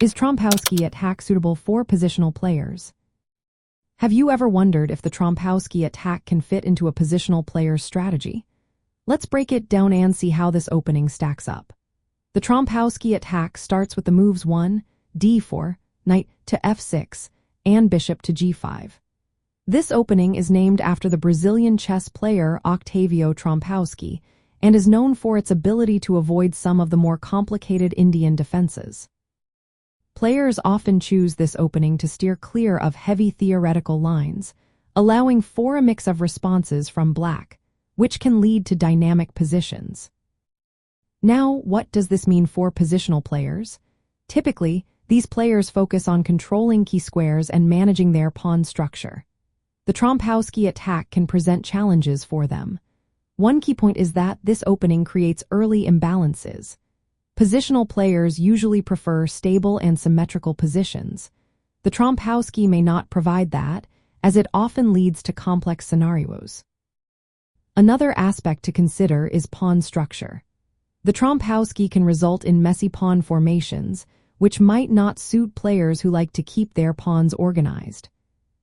Is Trompowsky Attack suitable for positional players? Have you ever wondered if the Trompowsky Attack can fit into a positional player's strategy? Let's break it down and see how this opening stacks up. The Trompowsky Attack starts with the moves 1, d4, knight to f6, and bishop to g5. This opening is named after the Brazilian chess player Octávio Trompowsky and is known for its ability to avoid some of the more complicated Indian defenses. Players often choose this opening to steer clear of heavy theoretical lines, allowing for a mix of responses from black, which can lead to dynamic positions. Now, what does this mean for positional players? Typically, these players focus on controlling key squares and managing their pawn structure. The Trompowsky Attack can present challenges for them. One key point is that this opening creates early imbalances. Positional players usually prefer stable and symmetrical positions. The Trompowsky may not provide that, as it often leads to complex scenarios. Another aspect to consider is pawn structure. The Trompowsky can result in messy pawn formations, which might not suit players who like to keep their pawns organized.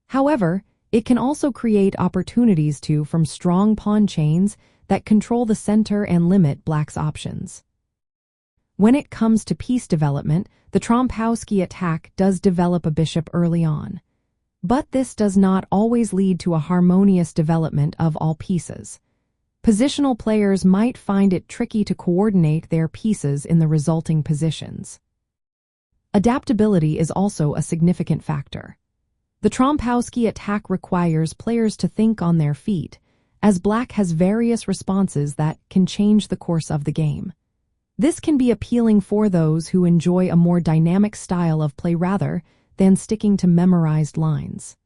However, it can also create opportunities from strong pawn chains that control the center and limit black's options. When it comes to piece development, the Trompowsky Attack does develop a bishop early on. But this does not always lead to a harmonious development of all pieces. Positional players might find it tricky to coordinate their pieces in the resulting positions. Adaptability is also a significant factor. The Trompowsky Attack requires players to think on their feet, as black has various responses that can change the course of the game. This can be appealing for those who enjoy a more dynamic style of play rather than sticking to memorized lines.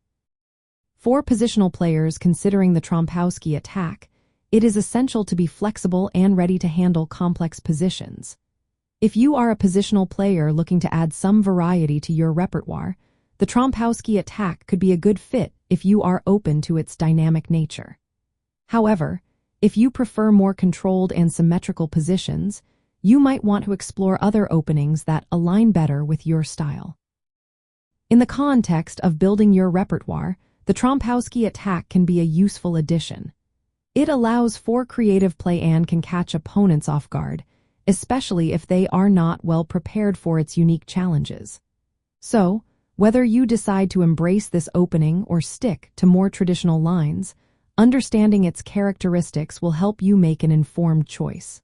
For positional players considering the Trompowsky Attack, it is essential to be flexible and ready to handle complex positions. If you are a positional player looking to add some variety to your repertoire, the Trompowsky Attack could be a good fit if you are open to its dynamic nature. However, if you prefer more controlled and symmetrical positions, you might want to explore other openings that align better with your style. In the context of building your repertoire, the Trompowsky Attack can be a useful addition. It allows for creative play and can catch opponents off guard, especially if they are not well prepared for its unique challenges. So, whether you decide to embrace this opening or stick to more traditional lines, understanding its characteristics will help you make an informed choice.